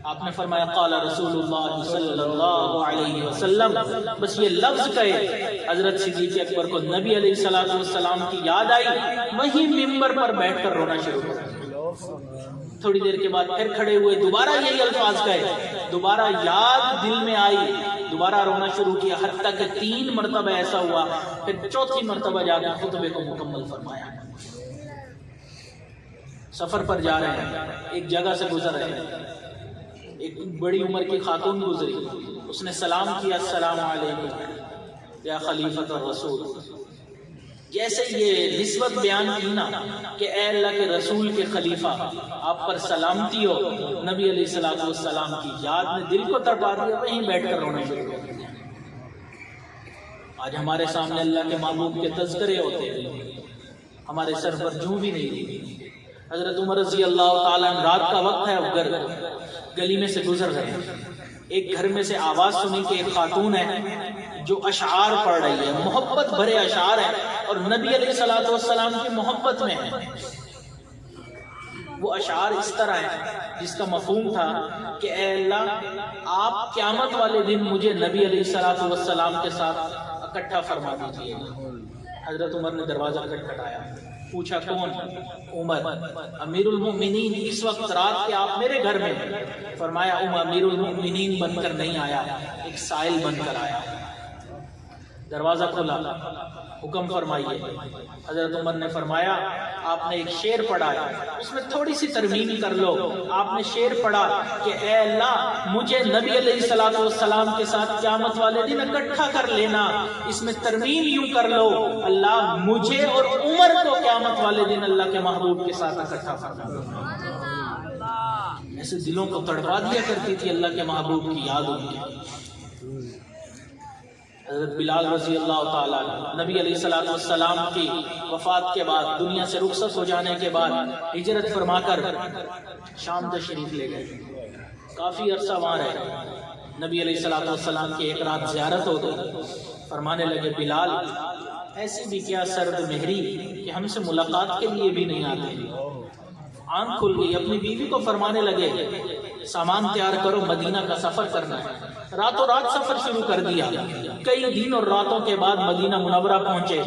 آپ نے فرمایا قال رسول اللہ صلی اللہ علیہ وسلم، بس یہ لفظ کہے حضرت صدیق اکبر کو نبی علیہ الصلوۃ والسلام کی یاد آئی، وہی ممبر پر بیٹھ کر رونا شروع کر دیا۔ تھوڑی دیر کے بعد پھر کھڑے ہوئے، دوبارہ یہی الفاظ کہے، دوبارہ یاد دل میں آئی، دوبارہ رونا شروع کیا، حتیٰ کہ 3 مرتبہ ایسا ہوا، پھر چوتھی مرتبہ جا کر خطبے کو مکمل فرمایا۔ سفر پر جا رہے ہیں، ایک جگہ سے گزر رہے ہیں، ایک بڑی عمر کی خاتون گزری، اس نے سلام کیا، السلام علیکم یا خلیفۃ الرسول۔ جیسے یہ نسبت بیان کی نا کہ اے اللہ کے رسول کے خلیفہ، آپ پر سلامتی ہو، نبی علیہ الصلوۃ والسلام کی یاد نے دل کو تڑپا دیا، وہیں بیٹھ کر رونا شروع کر دیا۔ آج ہمارے سامنے اللہ کے محبوب کے تذکرے ہوتے ہیں، ہمارے سر پر جوں بھی نہیں دی۔ حضرت عمر رضی اللہ تعالیٰ عنہ، رات کا وقت ہے، گلی میں سے گزر رہے ہیں، ایک گھر میں سے آواز سنی کہ ایک خاتون ہے جو اشعار پڑھ رہی ہے، محبت بھرے اشعار ہیں، اور نبی علیہ الصلوۃ والسلام کی محبت میں ہے۔ وہ اشعار اس طرح ہیں جس کا مفہوم تھا کہ اے اللہ، آپ قیامت والے دن مجھے نبی علیہ الصلوۃ والسلام کے ساتھ اکٹھا فرما دیجیے۔ حضرت عمر نے دروازہ کھٹکھٹایا، پوچھا کون؟ عمر، امیر المؤمنین، اس وقت رات کے آپ میرے گھر میں؟ فرمایا عمر امیر المؤمنین بن کر نہیں آیا، ایک سائل بن کر آیا۔ دروازہ کھولا، حکم فرمائیے۔ حضرت عمر نے فرمایا آپ نے ایک شعر پڑھا ہے، اس میں تھوڑی سی ترمیم کر لو۔ آپ نے شعر پڑھا کہ اے اللہ، مجھے نبی علیہ الصلوۃ والسلام کے ساتھ قیامت والے دن اکٹھا کر لینا، اس میں ترمیم یوں کر لو، اللہ مجھے اور عمر کو قیامت والے دن اللہ کے محبوب کے ساتھ اکٹھا فرما۔ ایسے دلوں کو تڑپا دیا کرتی تھی اللہ کے محبوب کی یاد ان کی۔ حضرت بلال رضی اللہ تعالیٰ نبی علیہ الصلوۃ والسلام کی وفات کے بعد دنیا سے رخصت ہو جانے کے بعد ہجرت فرما کر شام تشریف لے گئے، کافی عرصہ وہاں رہے۔ نبی علیہ الصلوۃ والسلام کی ایک رات زیارت ہو گئی، فرمانے لگے بلال ایسی بھی کیا سرد مہری کہ ہم سے ملاقات کے لیے بھی نہیں آتے۔ آنکھ کھل گئی، اپنی بیوی کو فرمانے لگے سامان تیار کرو، مدینہ کا سفر کرنا ہے۔ راتوں رات سفر شروع کر دیا، کئی دن اور راتوں کے بعد مدینہ منورہ پہنچے۔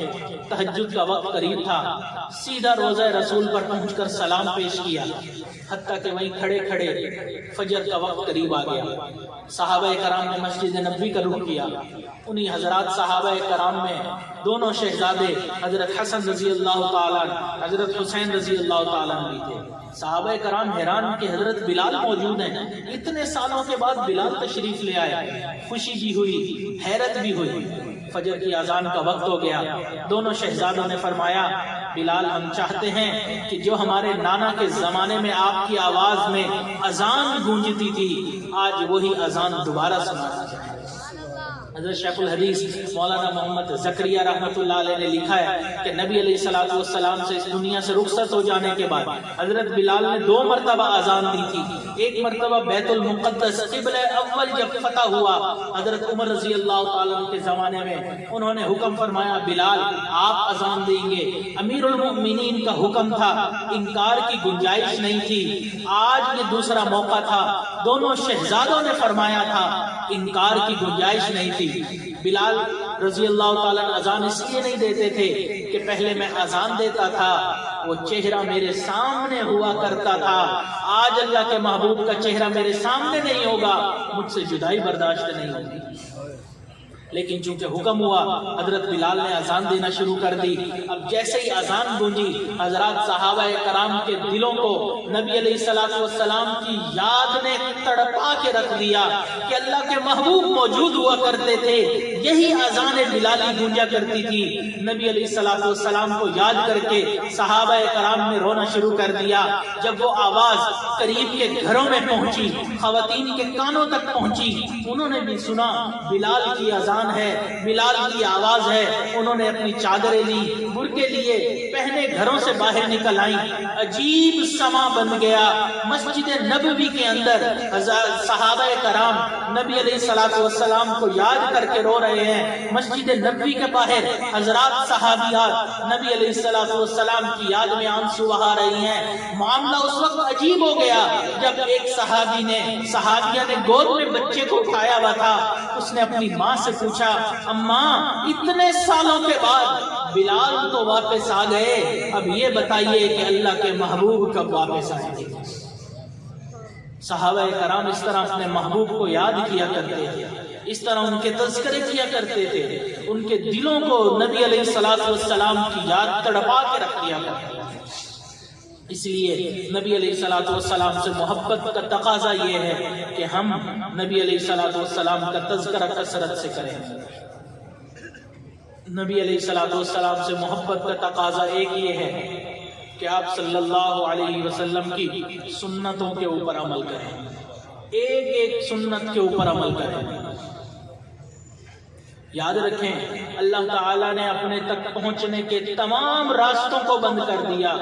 تہجد کا وقت قریب تھا، سیدھا روضہ رسول پر پہنچ کر سلام پیش کیا، حتیٰ کہ وہیں کھڑے کھڑے فجر کا وقت قریب آ گیا۔ صحابہ کرام نے مسجد نبوی کا رخ کیا، انہی حضرات صحابہ کرام میں دونوں شہزادے حضرت حسن رضی اللہ تعالیٰ حضرت حسین رضی اللہ تعالیٰ بھی تھے۔ صحابہ کرام حیران کہ حضرت بلال موجود ہیں، اتنے سالوں کے بعد بلال تشریف لے آئے۔ خوشی بھی ہوئی، حیرت بھی ہوئی۔ فجر کی اذان کا وقت ہو گیا، دونوں شہزادوں نے فرمایا بلال ہم چاہتے ہیں کہ جو ہمارے نانا کے زمانے میں آپ کی آواز میں اذان گونجتی تھی، آج وہی اذان دوبارہ سنا جائے۔ حضرت شیخ الحدیث مولانا محمد زکریا رحمۃ اللہ علیہ نے لکھا ہے کہ نبی علیہ الصلوۃ والسلام سے اس دنیا سے رخصت ہو جانے کے بعد حضرت بلال نے 2 مرتبہ اذان دی تھی۔ ایک مرتبہ بیت المقدس قبلہ اول جب فتح ہوا، حضرت عمر رضی اللہ تعالیٰ عنہ کے زمانے میں انہوں نے حکم فرمایا بلال آپ اذان دیں گے۔ امیر المؤمنین کا حکم تھا، انکار کی گنجائش نہیں تھی۔ آج یہ دوسرا موقع تھا، دونوں شہزادوں نے فرمایا تھا، انکار کی گنجائش نہیں تھی۔ بلال رضی اللہ تعالیٰ اذان اس لیے نہیں دیتے تھے کہ پہلے میں اذان دیتا تھا وہ چہرہ میرے سامنے ہوا کرتا تھا، آج اللہ کے محبوب کا چہرہ میرے سامنے نہیں ہوگا، مجھ سے جدائی برداشت نہیں ہوگی۔ لیکن چونکہ حکم ہوا حضرت بلال نے اذان دینا شروع کر دی۔ اب جیسے ہی اذان گونجی، حضرات صحابہ کرام کے دلوں کو نبی علیہ الصلوۃ والسلام کی یاد نے تڑپا کے رکھ دیا کہ اللہ کے محبوب موجود ہوا کرتے تھے، یہی اذان بلالی گونجا کرتی تھی۔ نبی علیہ الصلوۃ والسلام کو یاد کر کے صحابہ کرام نے رونا شروع کر دیا۔ جب وہ آواز قریب کے گھروں میں پہنچی، خواتین کے کانوں تک پہنچی، انہوں نے بھی سنا بلال کی اذان ہے، بلال کی آواز ہے۔ انہوں نے اپنی چادریں لی، برقعے لیے، پہنے گھروں سے باہر نکل آئیں۔ عجیب سما بن گیا مسجد نبوی کے اندر۔ صحابہ کرام نبی علیہ الصلوۃ والسلام کو یاد کر کے رو رہے ہیں۔ مسجد نبوی کے باہر حضرات صحابیات نبی علیہ الصلوۃ والسلام کی یاد میں آنسو بہا رہی ہیں۔ معاملہ اس وقت عجیب ہو گیا جب ایک صحابیہ نے گود میں بچے کو اٹھایا ہوا تھا، اس نے اپنی ماں سے پوچھا اماں اتنے سالوں کے بعد بلال تو واپس آ گئے، اب یہ بتائیے کہ اللہ کے محبوب کب واپس آئیں گے۔ صحابہ کرام اس طرح اپنے محبوب کو یاد کیا کرتے تھے، اس طرح ان کے تذکرے کیا کرتے تھے، ان کے دلوں کو نبی علیہ الصلوۃ والسلام کی یاد تڑپا کے رکھ دیا کرتے تھے۔ اس لیے نبی علیہ الصلوۃ والسلام سے محبت کا تقاضا یہ ہے کہ ہم نبی علیہ الصلوۃ والسلام کا تذکرہ کثرت سے کریں۔ نبی علیہ الصلوۃ والسلام سے محبت کا تقاضا ایک یہ ہے کہ آپ صلی اللہ علیہ وسلم کی سنتوں کے اوپر عمل کریں، ایک ایک سنت کے اوپر عمل کریں۔ یاد رکھیں اللہ تعالیٰ نے اپنے تک پہنچنے کے تمام راستوں کو بند کر دیا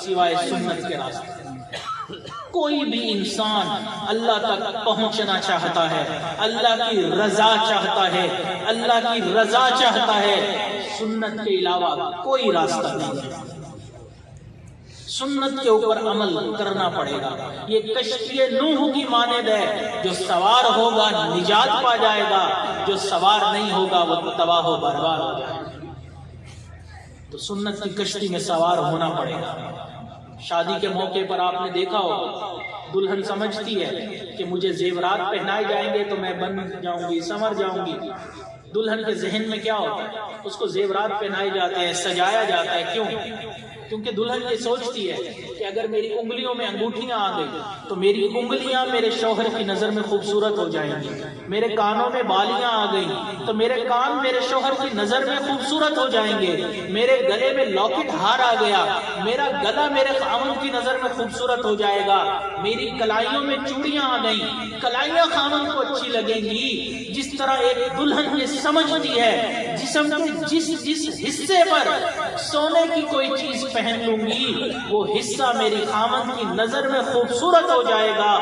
سوائے سنت کے راستے۔ کوئی بھی انسان اللہ تک پہنچنا چاہتا ہے، اللہ کی رضا چاہتا ہے، اللہ کی رضا چاہتا ہے، سنت کے علاوہ کوئی راستہ نہیں ہے۔ سنت کے اوپر عمل کرنا پڑے گا۔ یہ کشتی نوح کی مانند ہے، جو سوار ہوگا نجات پا جائے گا، جو سوار نہیں ہوگا وہ تباہ و برباد ہو جائے گا۔ تو سنت کی کشتی میں سوار ہونا پڑے گا۔ شادی کے موقع پر آپ نے دیکھا ہوگا دلہن سمجھتی ہے کہ مجھے زیورات پہنائے جائیں گے تو میں بن جاؤں گی، سنور جاؤں گی۔ دلہن کے ذہن میں کیا ہوتا ہے؟ اس کو زیورات پہنائے جاتے ہیں، سجایا جاتا ہے۔ کیوں؟ کیونکہ دلہن یہ سوچتی ہے کہ اگر میری انگلیوں میں انگوٹھیاں آ گئی تو میری انگلیاں میرے شوہر کی نظر میں خوبصورت ہو جائیں گی، میرے کانوں میں بالیاں آ گئی تو میرے کان میرے شوہر کی نظر میں خوبصورت ہو جائیں گے، میرے گلے میں لاکٹ ہار آ گیا، میرا گلا میرے خاوند کی نظر میں خوبصورت ہو جائے گا، میری کلائیوں میں چوڑیاں آ گئیں، کلائیاں خاوند کو اچھی لگیں گی۔ جس طرح ایک دلہن یہ سمجھتی ہے جسم کے جس حصے پر سونے کی کوئی چیز پہن لوں گی وہ حصہ میری خاوند کی نظر میں خوبصورت ہو جائے گا،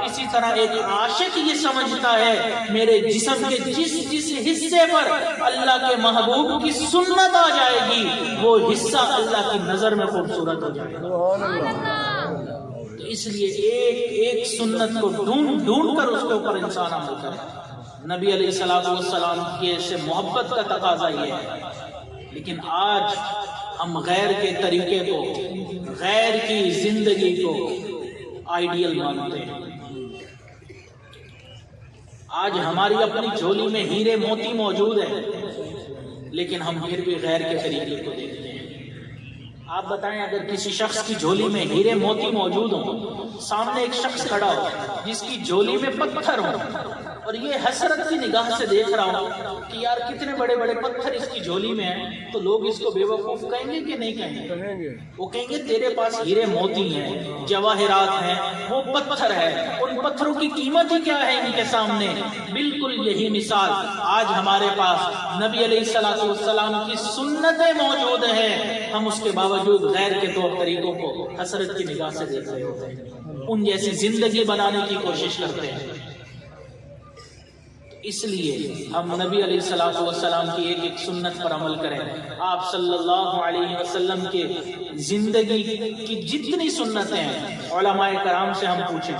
اسی طرح ایک عاشق یہ سمجھتا ہے میرے جسم کے جس حصے پر اللہ کے محبوب کی سنت آ جائے گی وہ حصہ اللہ کی نظر میں خوبصورت ہو جائے گا۔ تو اس لیے ایک سنت کو ڈھونڈ کر اس کے اوپر انسان عمل کرے۔ نبی علیہ الصلوۃ والسلام کی سے محبت کا تقاضا یہ ہے، لیکن آج ہم غیر کے طریقے کو، غیر کی زندگی کو آئیڈیل مانتے ہیں۔ آج ہماری اپنی جھولی میں ہیرے موتی موجود ہیں، لیکن ہم پھر بھی غیر کے طریقے کو دیکھتے ہیں۔ آپ بتائیں اگر کسی شخص کی جھولی میں ہیرے موتی موجود ہوں، سامنے ایک شخص کھڑا ہو جس کی جھولی میں پتھر ہوں، اور یہ حسرت کی نگاہ سے دیکھ رہا ہوں کہ یار کتنے بڑے بڑے پتھر اس کی جھولی میں ہیں، تو لوگ اس کو بے وقوف کہیں گے کہ نہیں کہیں گے؟ وہ کہیں گے تیرے پاس ہیرے موتی ہیں، جواہرات ہیں، وہ پتھر ہے، ان پتھروں کی قیمت ہی کیا ہے ان کے سامنے۔ بالکل یہی مثال آج ہمارے پاس نبی علیہ الصلوۃ والسلام کی سنتیں موجود ہیں، ہم اس کے باوجود غیر کے طور طریقوں کو حسرت کی نگاہ سے دیکھ رہے ہوتے ہیں، ان جیسی زندگی بنانے کی کوشش کرتے ہیں۔ اس لیے ہم نبی علیہ الصلوۃ والسلام کی ایک سنت پر عمل کریں۔ آپ صلی اللہ علیہ وسلم کے زندگی کی جتنی سنتیں ہیں علماء کرام سے ہم پوچھیں،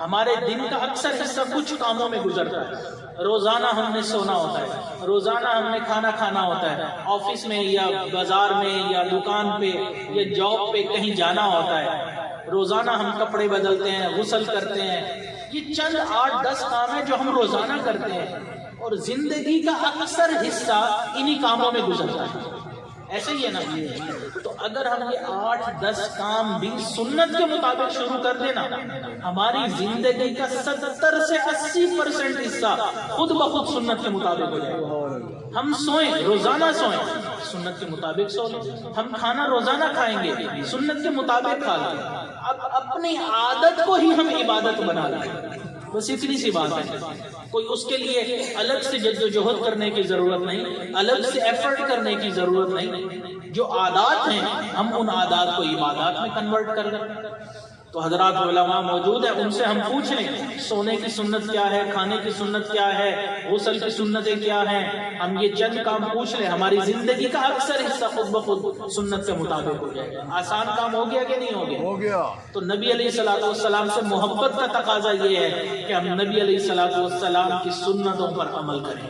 ہمارے دن کا اکثر حصہ کچھ کاموں میں گزرتا ہے۔ روزانہ ہم نے سونا ہوتا ہے، روزانہ ہم نے کھانا کھانا ہوتا ہے، آفس میں یا بازار میں یا دکان پہ یا جاب پہ کہیں جانا ہوتا ہے، روزانہ ہم کپڑے بدلتے ہیں، غسل کرتے ہیں۔ یہ چند 8-10 کام ہیں جو ہم روزانہ کرتے ہیں، اور زندگی کا اکثر حصہ انہی کاموں میں گزرتا ہے۔ ایسے ہی ہے نا؟ تو اگر ہم یہ 8-10 کام بھی سنت کے مطابق شروع کر دینا، ہماری زندگی کا 70 سے 80% حصہ خود بخود سنت کے مطابق ہو جائے گا۔ ہم سوئیں، روزانہ سوئیں، سنت کے مطابق سو لیں۔ ہم کھانا روزانہ کھائیں گے، سنت کے مطابق کھا لیں۔ اب اپنی عادت کو ہی ہم عبادت بنا لیں، بس اتنی سی بات ہے۔ کوئی اس کے لیے الگ سے جدوجہد کرنے کی ضرورت نہیں، الگ سے ایفرٹ کرنے کی ضرورت نہیں۔ جو عادات ہیں ہم ان عادات کو عبادات میں کنورٹ کر لیں۔ تو حضرات علماء موجود ہیں، ان سے ہم پوچھ لیں سونے کی سنت کیا ہے، کھانے کی سنت کیا ہے، غسل کی سنتیں کیا ہیں۔ ہم یہ چند کام پوچھ لیں، ہماری زندگی کا اکثر حصہ خود بخود سنت کے مطابق ہو جائے گا۔ آسان کام ہو گیا کہ نہیں ہو گیا؟ ہو گیا۔ تو نبی علیہ الصلوۃ والسلام سے محبت کا تقاضا یہ ہے کہ ہم نبی علیہ الصلوۃ والسلام کی سنتوں پر عمل کریں۔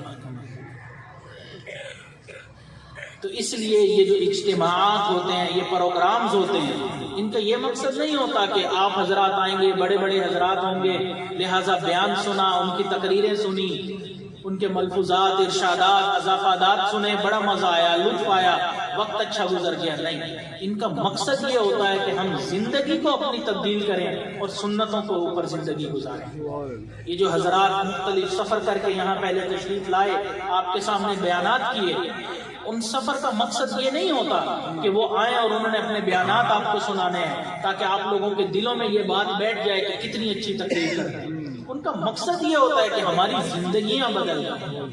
تو اس لیے یہ جو اجتماعات ہوتے ہیں، یہ پروگرامز ہوتے ہیں، ان کا یہ مقصد نہیں ہوتا کہ آپ حضرات آئیں گے، بڑے بڑے حضرات ہوں گے، لہٰذا بیان سنا، ان کی تقریریں سنی، ان کے ملفوظات، ارشادات، اضافات سنے، بڑا مزہ آیا، لطف آیا، وقت اچھا گزر گیا۔ نہیں، ان کا مقصد یہ ہوتا ہے کہ ہم زندگی کو اپنی تبدیل کریں اور سنتوں کو اوپر زندگی گزاریں۔ یہ جو حضرات مختلف سفر کر کے یہاں پہلے تشریف لائے، آپ کے سامنے بیانات کیے، ان سفر کا مقصد یہ نہیں ہوتا کہ وہ آئیں اور انہوں نے اپنے بیانات آپ کو سنانے ہیں تاکہ آپ لوگوں کے دلوں میں یہ بات بیٹھ جائے کہ کتنی اچھی تقریر کرتے ہیں۔ ان کا مقصد یہ ہوتا ہے کہ ہماری زندگیاں بدل جائیں۔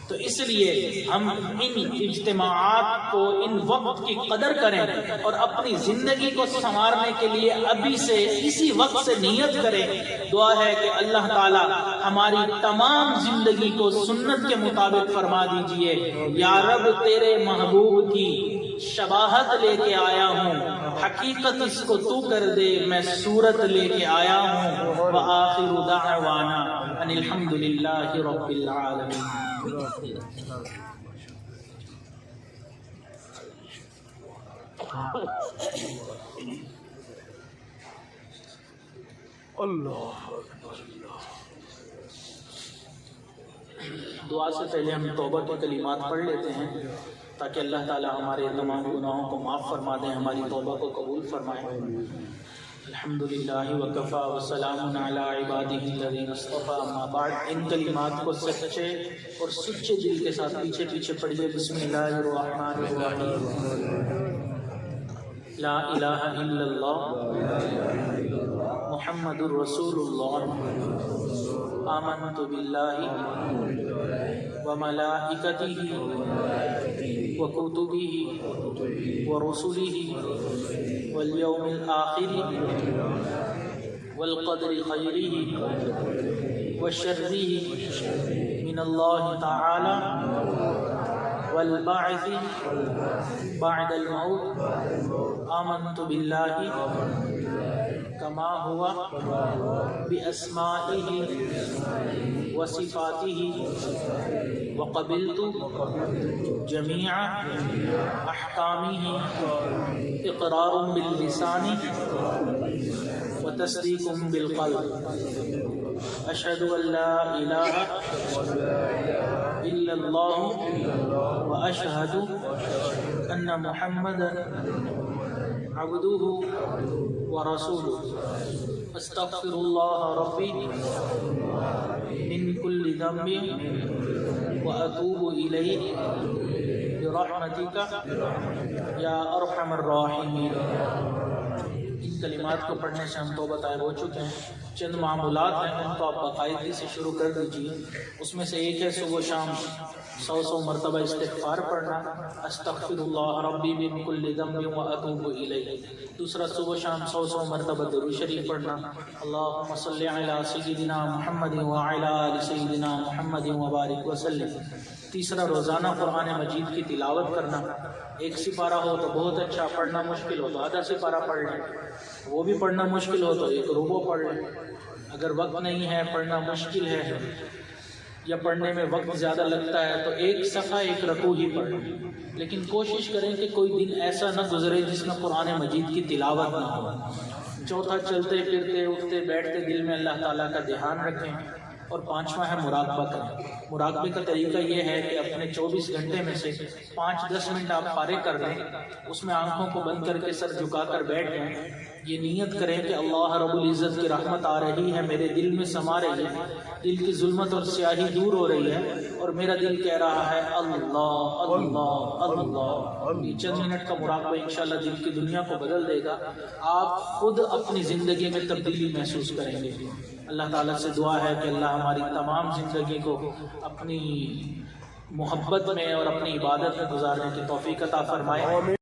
تو اس لیے ہم ان اجتماعات کو، ان وقت کی قدر کریں اور اپنی زندگی کو سنوارنے کے لیے ابھی سے اسی وقت سے نیت کریں۔ دعا ہے کہ اللہ تعالی ہماری تمام زندگی کو سنت کے مطابق فرما دیجئے۔ یا رب تیرے محبوب کی شباہت لے کے آیا ہوں، حقیقت اس کو تو کر دے، میں صورت لے کے آیا ہوں۔ وآخر دعوانا ان الحمد للہ رب العالمین۔ دعا سے پہلے ہم توبہ کے کلمات پڑھ لیتے ہیں تاکہ اللہ تعالی ہمارے تمام گناہوں کو معاف فرما دیں، ہماری توبہ کو قبول فرمائیں۔ الحمدللہ وکفا وسلام علی عبادہ الذین اصطفیٰ، اما بعد۔ ان کلمات کو سچے اور سچے دل کے ساتھ پیچھے پیچھے پڑھیے۔ بسم اللہ الرحمن الرحیم۔ لا الہ الا اللہ محمد الرسول اللہ آمنت باللہ وملائکتہ وکتبہ ورسلہ والیوم الآخر والقدر خیرہ وشرہ من اللہ تعالی والبعث بعد الموت آمنت باللہ کما ہوا بأسمائہ وصفاتہ وقبلت جمیع احکامہ اقرار باللسان وتصدیق بالقلب اشہد ان لا الہ الا اللہ واشہد ان محمدا عبدہ ورسولہ استغفر اللہ ربی من کل ذنب واتوب الیہ برحمتک یا ارحم الراحمین۔ ان کلمات کو پڑھنے سے ہم توبہ طائب ہو چکے ہیں۔ چند معمولات ہیں ان کو آپ باقاعدگی سے شروع کر دیجیے۔ اس میں سے ایک ہے صبح و شام 100 مرتبہ استغفار پڑھنا، استغفر اللہ ربی من کل ذنب واتوب الیہ۔ دوسرا صبح و شام 100 مرتبہ درود شریف پڑھنا، اللہم صلی علی سیدنا محمد وعلی آل سیدنا محمد وبارک وسلم۔ تیسرا روزانہ قرآن مجید کی تلاوت کرنا، ایک سپارہ ہو تو بہت اچھا، پڑھنا مشکل ہو تو آدھا سپارہ پڑھ لیں، وہ بھی پڑھنا مشکل ہو تو ایک ربع پڑھ لیں۔ اگر وقت نہیں ہے، پڑھنا مشکل ہے یا پڑھنے میں وقت زیادہ لگتا ہے تو ایک صفحہ ایک رکوع ہی پڑھ لیں، لیکن کوشش کریں کہ کوئی دن ایسا نہ گزرے جس میں قرآن مجید کی تلاوت نہ ہو۔ چوتھا، چلتے پھرتے اٹھتے بیٹھتے دل میں اللہ تعالیٰ کا دھیان رکھیں۔ اور پانچواں ہے مراقبہ کریں۔ مراقبے کا طریقہ یہ ہے کہ اپنے 24 گھنٹے میں سے 5-10 منٹ آپ فارغ کر دیں، اس میں آنکھوں کو بند کر کے سر جھکا کر بیٹھ جائیں، یہ نیت کریں کہ اللہ رب العزت کی رحمت آ رہی ہے، میرے دل میں سما رہی ہے، دل کی ظلمت اور سیاہی دور ہو رہی ہے، اور میرا دل کہہ رہا ہے اللہ اللہ اللہ۔ یہ چند منٹ کا مراقبہ انشاءاللہ دل کی دنیا کو بدل دے گا، آپ خود اپنی زندگی میں تبدیلی محسوس کریں گے۔ اللہ تعالیٰ سے دعا ہے کہ اللہ ہماری تمام زندگی کو اپنی محبت میں اور اپنی عبادت میں گزارنے کی توفیق عطا فرمائے۔